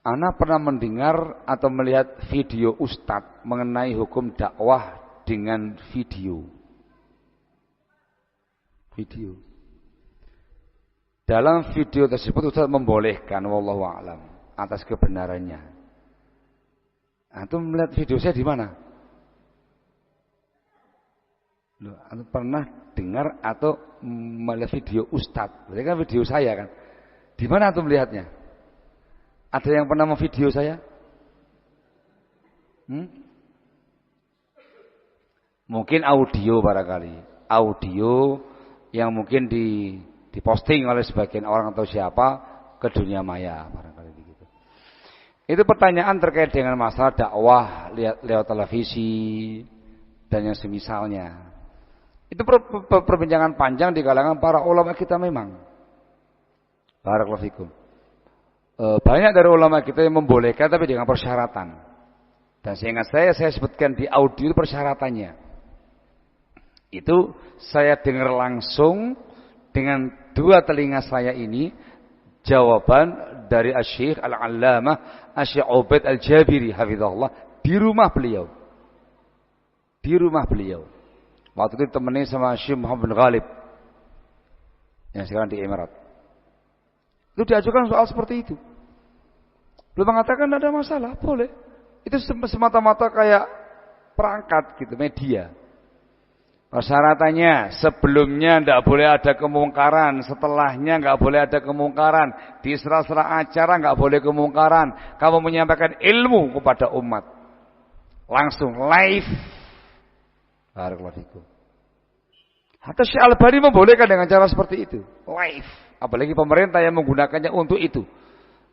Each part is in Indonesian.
Ana pernah mendengar atau melihat video ustadz mengenai hukum dakwah dengan video. Dalam video tersebut ustadz membolehkan, wallahu a'lam, atas kebenarannya. Antum melihat video saya di mana? Loh, antum pernah dengar atau melihat video ustadz? Berarti kan video saya kan? Di mana antum melihatnya? Ada yang pernah memvideo saya? Mungkin audio barangkali. Audio yang mungkin diposting oleh sebagian orang atau siapa ke dunia maya barangkali begitu. Itu pertanyaan terkait dengan masalah dakwah lewat televisi dan yang semisalnya. Itu perbincangan panjang di kalangan para ulama kita memang. Barakallahu fikum. Banyak dari ulama kita yang membolehkan tapi dengan persyaratan. Dan seingat saya sebutkan di audio persyaratannya. Itu saya dengar langsung dengan dua telinga saya ini jawaban dari Asy-Syaikh Al-Allamah Asy-Syaikh Ubaid Al-Jabiri hafizahullah di rumah beliau. Di rumah beliau. Waktu itu temenin sama Syekh Muhammad bin Ghalib yang sekarang di Emirat. Itu diajukan soal seperti itu. Beliau mengatakan tidak ada masalah, boleh. Itu semata-mata kayak perangkat gitu, media. Persyaratannya sebelumnya tidak boleh ada kemungkaran, setelahnya tidak boleh ada kemungkaran, di sela-sela acara tidak boleh kemungkaran. Kamu menyampaikan ilmu kepada umat langsung live. Barakallahu fikum. Hatta Syekh Al-Albani membolehkan dengan cara seperti itu, live. Apalagi pemerintah yang menggunakannya untuk itu.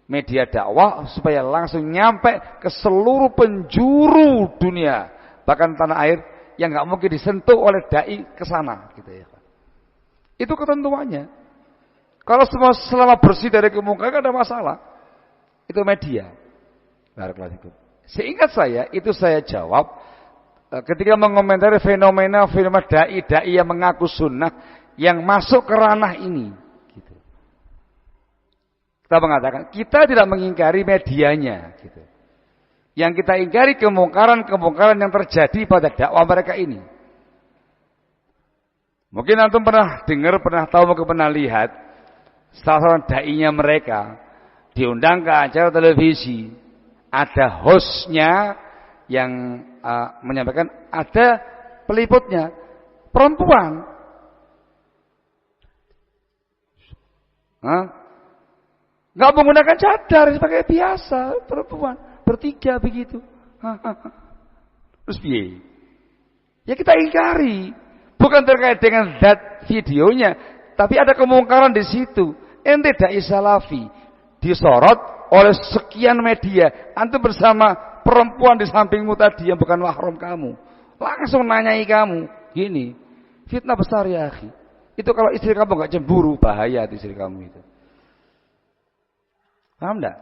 Media dakwah supaya langsung nyampe ke seluruh penjuru dunia, bahkan tanah air yang nggak mungkin disentuh oleh dai ke sana, gitu ya. Itu ketentuannya. Kalau semua selama bersih dari kemungkaran ada masalah. Itu media. Barakallahu fikum. Seingat saya, itu saya jawab ketika mengomentari fenomena dai yang mengaku sunnah yang masuk ke ranah ini. Kita mengatakan, kita tidak mengingkari medianya. Gitu. Yang kita ingkari kemungkaran yang terjadi pada dakwah mereka ini. Mungkin antum pernah dengar, pernah tahu, mungkin pernah lihat salah seorang dai-nya mereka diundang ke acara televisi. Ada hostnya yang menyampaikan, ada peliputnya, perempuan. Nggak menggunakan cadar sebagai biasa, perempuan bertiga begitu. Terus piye? Ya kita ingkari, bukan terkait dengan zat videonya, tapi ada kemungkaran di situ. Ente dai salafi disorot oleh sekian media, antum bersama perempuan di sampingmu tadi yang bukan mahram kamu, langsung nanyai kamu, gini, fitnah besar ya akhi. Itu kalau istri kamu nggak cemburu, bahaya istri kamu itu. Paham enggak?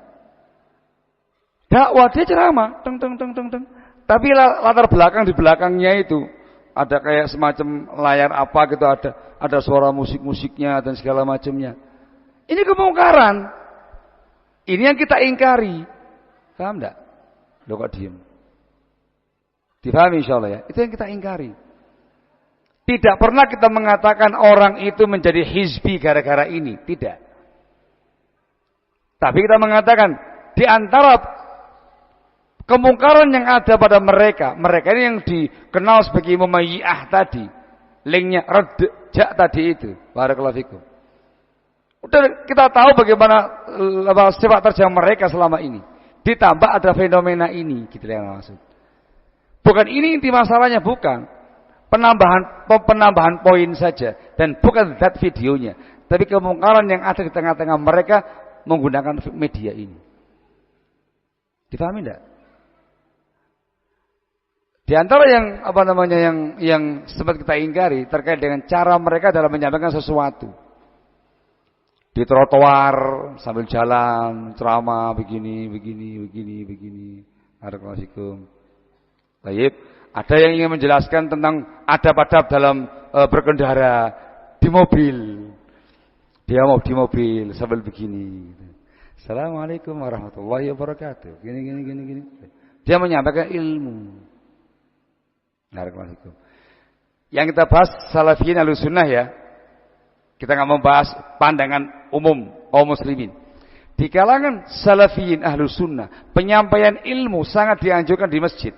Dakwah dia ceramah, teng. Tapi latar belakang di belakangnya itu ada kayak semacam layar apa gitu, ada suara musik-musiknya dan segala macamnya. Ini kemungkaran. Ini yang kita ingkari. Paham enggak? Loh kok diem? Dipahami insyaallah ya. Itu yang kita ingkari. Tidak pernah kita mengatakan orang itu menjadi hizbi gara-gara ini, tidak. Tapi kita mengatakan di antara kemungkaran yang ada pada mereka ini yang dikenal sebagai mumayyi'ah tadi, linknya rejak tadi itu. Barakallahu fikum. Udah kita tahu bagaimana sifat terjang mereka selama ini. Ditambah ada fenomena ini, gitu yang maksud. Bukan ini inti masalahnya, bukan. Penambahan poin saja dan bukan zat videonya, tapi kemungkaran yang ada di tengah-tengah mereka menggunakan media ini. Dipahami enggak? Di antara yang sempat kita ingkari terkait dengan cara mereka dalam menyampaikan sesuatu. Di trotoar sambil jalan ceramah begini. Assalamualaikum. Baik, ada yang ingin menjelaskan tentang adab-adab dalam berkendara di mobil. Dia mau di mobil sambil begini. Assalamualaikum warahmatullahi wabarakatuh. Gini. Dia menyampaikan ilmu. Barakallahu. Yang kita bahas salafiyin ahlussunnah ya. Kita nggak membahas pandangan umum kaum muslimin. Di kalangan salafiyin ahlussunnah, penyampaian ilmu sangat dianjurkan di masjid.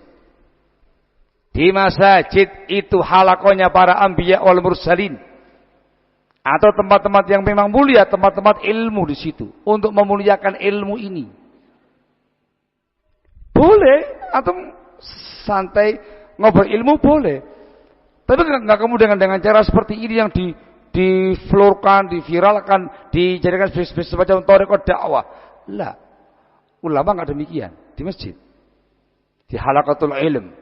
Di masjid itu halakonya para anbiya wal mursalin. Atau tempat-tempat yang memang mulia, tempat-tempat ilmu di situ untuk memuliakan ilmu ini. Boleh atau santai ngobrol ilmu boleh. Tapi nggak kemudian dengan cara seperti ini yang diflorkan, diviralkan, dijadikan semacam thariqah dakwah. Lah. Ulama nggak demikian di masjid. Di halaqatul ilm.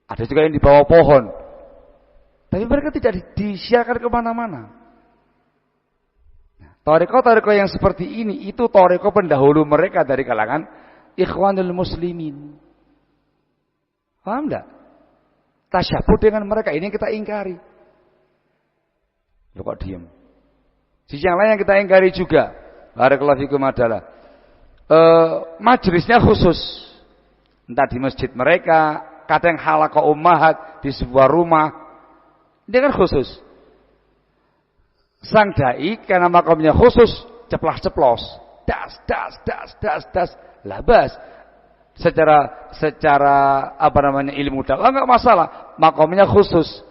Ada juga yang di bawah pohon. Tapi mereka tidak disiarkan kemana-mana. Thariqah yang seperti ini itu thariqah pendahulu mereka dari kalangan ikhwanul muslimin. Paham enggak? Tasyabbuh dengan mereka ini yang kita ingkari. Loh kok diam? Sisi yang lain yang kita ingkari juga, barakallahu fikum adalah majelisnya khusus. Entah di masjid mereka, kadang halaqah ummahat di sebuah rumah. Ini kan khusus. Sang dai karena makamnya khusus, ceplas-ceplos. Das. Labas. Secara ilmu dakwah enggak masalah, makamnya khusus.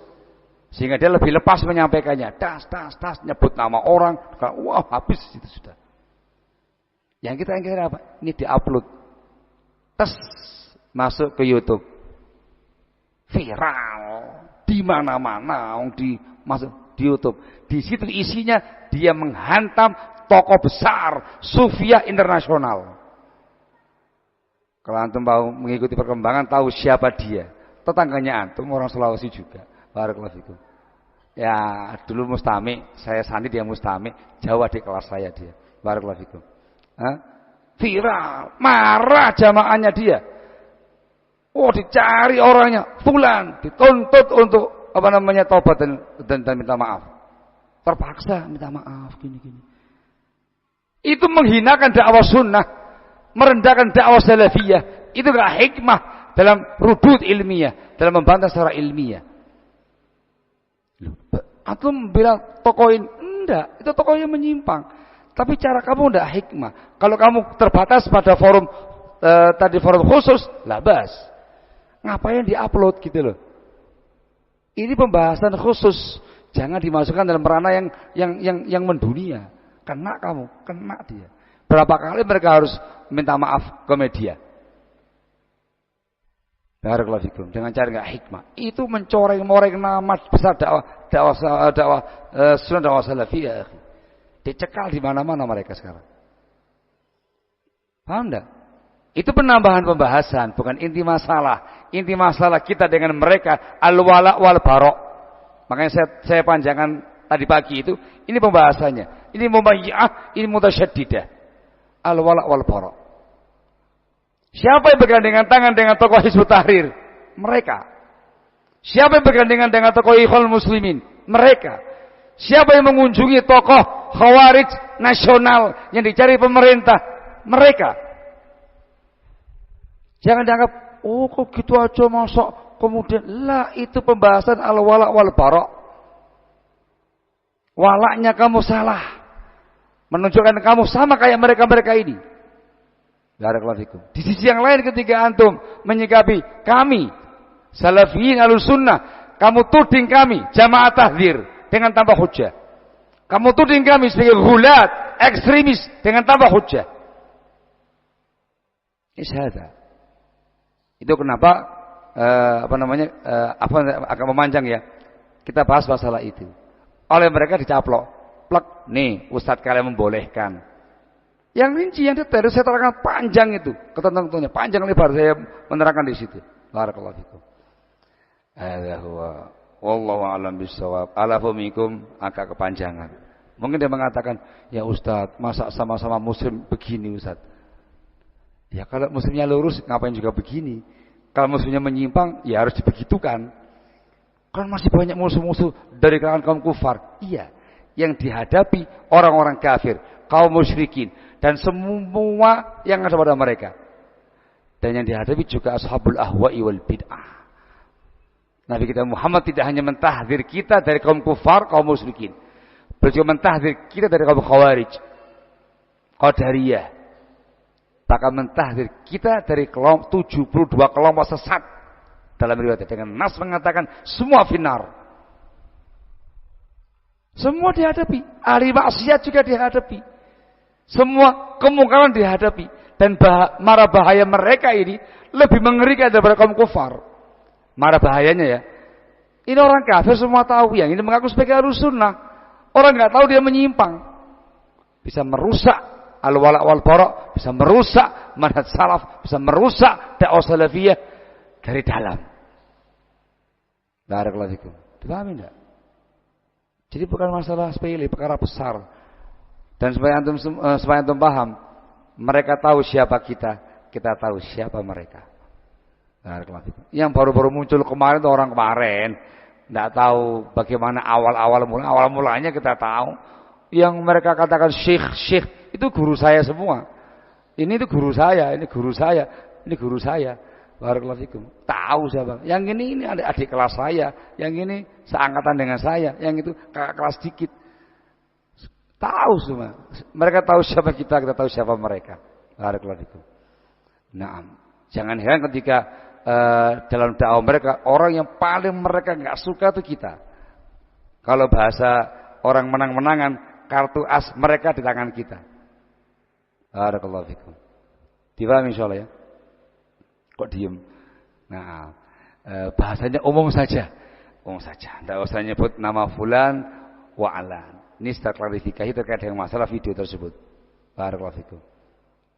Sehingga dia lebih lepas menyampaikannya. Das, nyebut nama orang, wah habis itu sudah. Yang kita ingin apa? Ini diupload. Masuk ke YouTube. Viral di mana-mana, masuk di YouTube. Di situ isinya dia menghantam tokoh besar Sufiah internasional. Kalau antum mau mengikuti perkembangan tahu siapa dia. Tetangganya antum orang Sulawesi juga. Barakallahu fikum. Ya, dulu mustami, saya sandi dia mustami, jauh adik kelas saya dia. Barakallahu fikum. Viral, marah jamaahnya dia. Oh, dicari orangnya, fulan, dituntut untuk tobat dan minta maaf. Terpaksa minta maaf gini. Itu menghinakan dakwah sunnah, merendahkan dakwah salafiyah. Itu enggak hikmah dalam rudud ilmiah, dalam membantah secara ilmiah. Antum bilang tokohin, enggak, itu tokohnya menyimpang. Tapi cara kamu enggak hikmah. Kalau kamu terbatas pada forum forum khusus, labas. Ngapain diupload gitu loh? Ini pembahasan khusus, jangan dimasukkan dalam ranah yang mendunia. Kena kamu, kena dia. Berapa kali mereka harus minta maaf ke media? Barakallahu fikum. Dengan cara enggak hikmah. Itu mencoreng-moreng nama besar dakwah sunnah dakwah salafiyah. Dicekal di mana-mana mereka sekarang. Paham enggak? Itu penambahan pembahasan, bukan inti masalah. Inti masalah kita dengan mereka al-wala wal bara'. Makanya saya panjangkan tadi pagi itu, ini pembahasannya. Ini mubayyah, ini mutasyaddidah. Al-wala wal bara'. Siapa yang bergandengan tangan dengan tokoh Hizbut Tahrir? Mereka. Siapa yang bergandengan dengan tokoh Ikhwanul Muslimin? Mereka. Siapa yang mengunjungi tokoh Khawarij nasional yang dicari pemerintah? Mereka. Jangan dianggap, oh kok gitu aja masuk. Kemudian, lah itu pembahasan al-wala wal bara'. Walaknya kamu salah. Menunjukkan kamu sama kayak mereka-mereka ini. Barakallahu fikum. Di sisi yang lain ketika antum menyikapi kami salafiyin ahlussunnah, kamu tuding kami jamaah tahdzir dengan tanpa hujjah. Kamu tuding kami sebagai ghulat, ekstremis dengan tanpa hujjah. Isyhada. Itu kenapa agak memanjang ya. Kita bahas masalah itu. Oleh mereka dicaplok, plek, nih Ustadz kalian membolehkan. Yang rinci, yang detail saya terangkan panjang itu, ketentuannya panjang lebar saya menerangkan di situ. Barakallahu fikum. Wallahu a'lam bishawab. Alafumikum agak kepanjangan. Mungkin dia mengatakan, ya Ustadz, masa sama-sama muslim begini Ustadz? Ya kalau muslimnya lurus, ngapain juga begini? Kalau muslimnya menyimpang, ya harus dibegitukan. Kan masih banyak musuh-musuh dari kalangan kaum kufar. Iya, yang dihadapi orang-orang kafir, kaum musyrikin. dan semua yang ada pada mereka. Dan yang dihadapi juga ashabul ahwa'i wal bid'ah. Nabi kita Muhammad tidak hanya mentahdir kita dari kaum kufar, kaum musyrikin. Beliau juga mentahdir kita dari kaum khawarij, qadariyah. Bahkan mentahdir kita dari kelompok 72 kelompok sesat dalam riwayat dengan nas mengatakan semua finar. Semua dihadapi, ahli maksiat juga dihadapi. Semua kemungkaran dihadapi dan mara bahaya mereka ini lebih mengerikan daripada kaum kufar. Mara bahayanya ya. Ini orang kafir semua tahu, yang ini mengaku sebagai Ahlus Sunnah. Orang nggak tahu dia menyimpang. Bisa merusak al-wala' wal bara', bisa merusak manhaj salaf, bisa merusak dakwah salafiyah dari dalam. Barakallahu fikum. Dipahami enggak? Jadi bukan masalah sepele, perkara besar. Dan supaya antum paham, mereka tahu siapa kita, kita tahu siapa mereka. Barakallahu fikum. Yang baru-baru muncul kemarin itu orang kemarin, enggak tahu bagaimana awal mulanya kita tahu. Yang mereka katakan syekh itu guru saya semua. Ini itu guru saya, ini guru saya, ini guru saya. Barakallahu fikum. Tahu siapa? Yang ini adik kelas saya, yang ini seangkatan dengan saya, yang itu kakak kelas dikit. Tahu semua. Mereka tahu siapa kita tahu siapa mereka. Barakallahu fikum. Nah, jangan heran ketika dalam dakwah mereka orang yang paling mereka enggak suka itu kita. Kalau bahasa orang menang-menangan, kartu as mereka di tangan kita. Barakallahu fikum. Dipahami insyaallah ya? Kok diem? Nah, bahasanya umum saja. Umum saja. Tidak usah nyebut nama fulan wa alan. Ini setelah klarifikasi terkait dengan masalah video tersebut. Barakallahu fikum.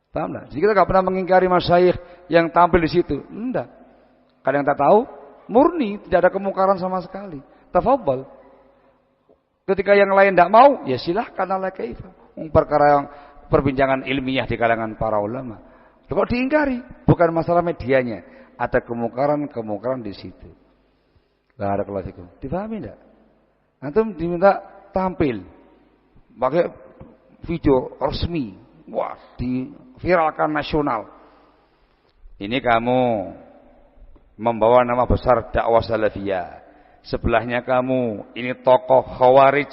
Paham enggak? Jadi kita enggak pernah mengingkari masyayikh yang tampil di situ. Enggak. Kadang kita tahu murni tidak ada kemungkaran sama sekali. Tafadhol. Ketika yang lain tidak mau, ya silahkan ala kaifa. Perkara yang perbincangan ilmiah di kalangan para ulama. Kok diingkari? Bukan masalah medianya. Ada kemungkaran di situ. Barakallahu fikum. Dipahami enggak? Antum diminta tampil pakai video resmi. Wah, diviralkan nasional. Ini kamu membawa nama besar dakwah salafiyah. Sebelahnya kamu ini tokoh khawarij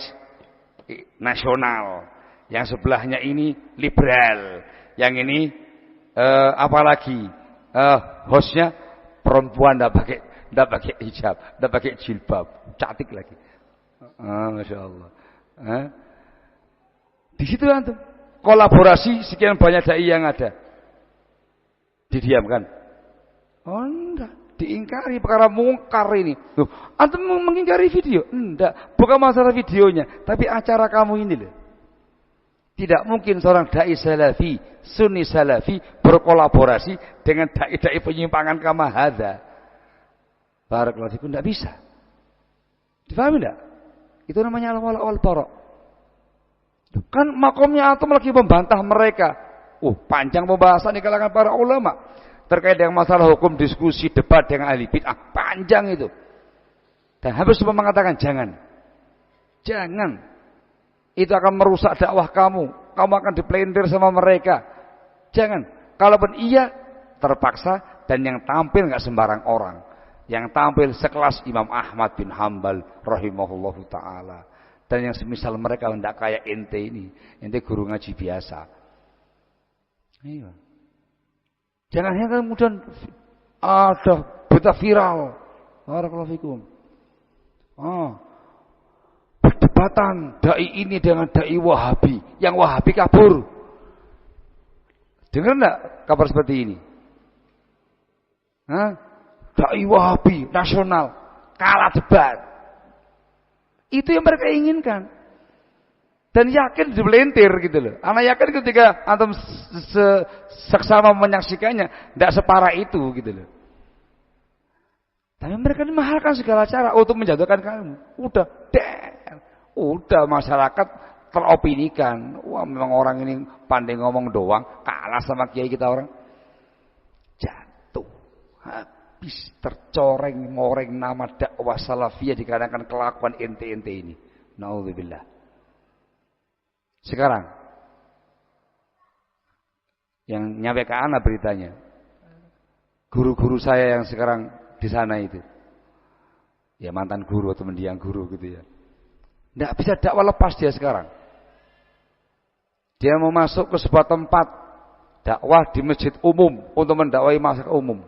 nasional. Yang sebelahnya ini liberal. Yang ini apalagi hostnya perempuan enggak pakai hijab, enggak pakai jilbab, cantik lagi. Masya Allah. Di situ antum kolaborasi sekian banyak dai yang ada. Didiamkan? Oh enggak, diingkari perkara mungkar ini. Loh, antum mengingkari video? Enggak, bukan masalah videonya, tapi acara kamu ini loh. Tidak mungkin seorang dai salafi, sunni salafi berkolaborasi dengan dai-dai penyimpangan kama hadza. Barakallahu fikum, tidak bisa. Dipahami tidak? Itu namanya al-wala' wal bara'. Kan makomnya antum lagi membantah mereka. Panjang pembahasan di kalangan para ulama terkait dengan masalah hukum, diskusi, debat dengan ahli bid'ah. Panjang itu. Dan hampir semua mengatakan jangan. Itu akan merusak dakwah kamu. Kamu akan dipelintir sama mereka. Jangan. Kalaupun iya, terpaksa. Dan yang tampil nggak sembarang orang. Yang tampil sekelas Imam Ahmad bin Hambal rahimahullahu ta'ala. Dan yang semisal mereka tidak kayak ente ini. Ente guru ngaji biasa. Iya. Jangan hanya kemudian ada berita viral. Barakallahu fikum. Perdebatan dai ini dengan dai Wahabi, yang Wahabi kabur. Dengar enggak kabar seperti ini? Dai Wahabi nasional kalah debat. Itu yang mereka inginkan. Dan yakin dibelentir gitu loh. Anak yakin ketika antum seksama menyaksikannya, tidak separah itu gitu loh. Tapi mereka memahalkan segala cara untuk menjatuhkan kamu. Udah masyarakat teropinikan. Wah, memang orang ini pandai ngomong doang, kalah sama kiai kita orang. Jatuh. Habis tercoreng-moreng nama dakwah salafiyah dikarenakan kelakuan ente-ente ini. Naudzubillah. Sekarang Yang nyampe ke ana beritanya. Guru-guru saya yang sekarang di sana itu. Ya mantan guru atau mendiang guru gitu ya. Tidak bisa dakwah lepas dia sekarang. Dia mau masuk ke sebuah tempat dakwah di masjid umum untuk mendakwai masyarakat umum.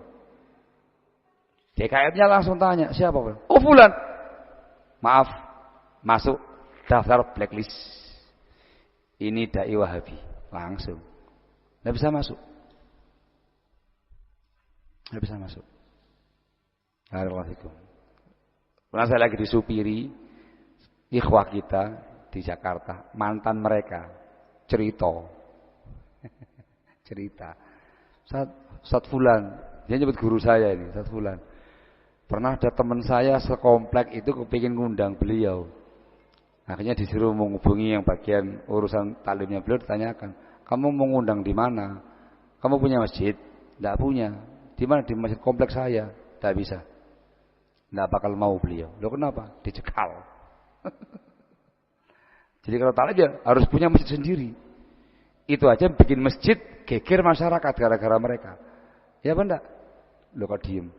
DKM-nya langsung tanya, siapa? Oh fulan. Maaf, masuk daftar blacklist. Ini dai Wahabi. Langsung. Tidak bisa masuk. Tidak bisa masuk. Alhamdulillah. Pernah saya lagi disupiri ikhwah kita di Jakarta, mantan mereka cerita. Ustaz Fulan, dia nyebut guru saya ini, Ustaz Fulan. Pernah ada teman saya sekomplek itu kepingin ngundang beliau. Akhirnya disuruh menghubungi yang bagian urusan taklimnya beliau, ditanyakan, kamu mau ngundang di mana? Kamu punya masjid? Tidak punya. Di mana? Di masjid kompleks saya. Tidak bisa. Tidak bakal mau beliau. Loh kenapa? Dicekal. Jadi kalau taklim ya harus punya masjid sendiri. Itu aja bikin masjid geger masyarakat gara-gara mereka. Ya apa enggak? Loh kok diem?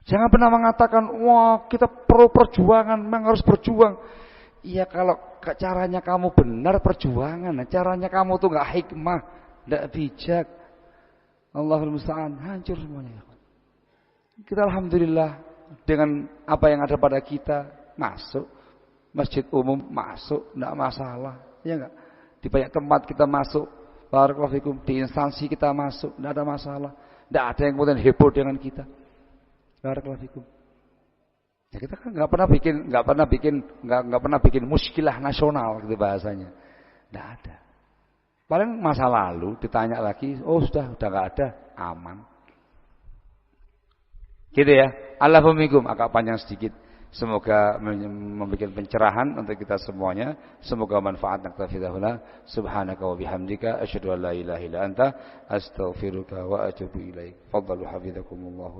Jangan pernah mengatakan, wah kita perlu perjuangan, memang harus berjuang. Iya kalau caranya kamu benar perjuangan, caranya kamu tuh nggak hikmah, nggak bijak. Allahul musta'an, hancur semuanya. Kita alhamdulillah dengan apa yang ada pada kita masuk masjid umum, masuk nggak masalah, ya nggak? Di banyak tempat kita masuk, barakallahu fikum, di instansi kita masuk, nggak ada masalah, nggak ada yang kemudian heboh dengan kita. Barakallahu fikum. Ya kita kan nggak pernah bikin muskilah nasional gitu bahasanya, nggak ada. Paling masa lalu ditanya lagi, oh sudah nggak ada, aman. Gitu ya. Alhamdulillah, agak panjang sedikit. Semoga memberikan pencerahan untuk kita semuanya. Semoga manfaat naktafidah. Subhanaka wa bihamdika asyhadu an la ilaha illa anta astaghfiruka wa atubu ilaik. Fadhalu hafizakumullah.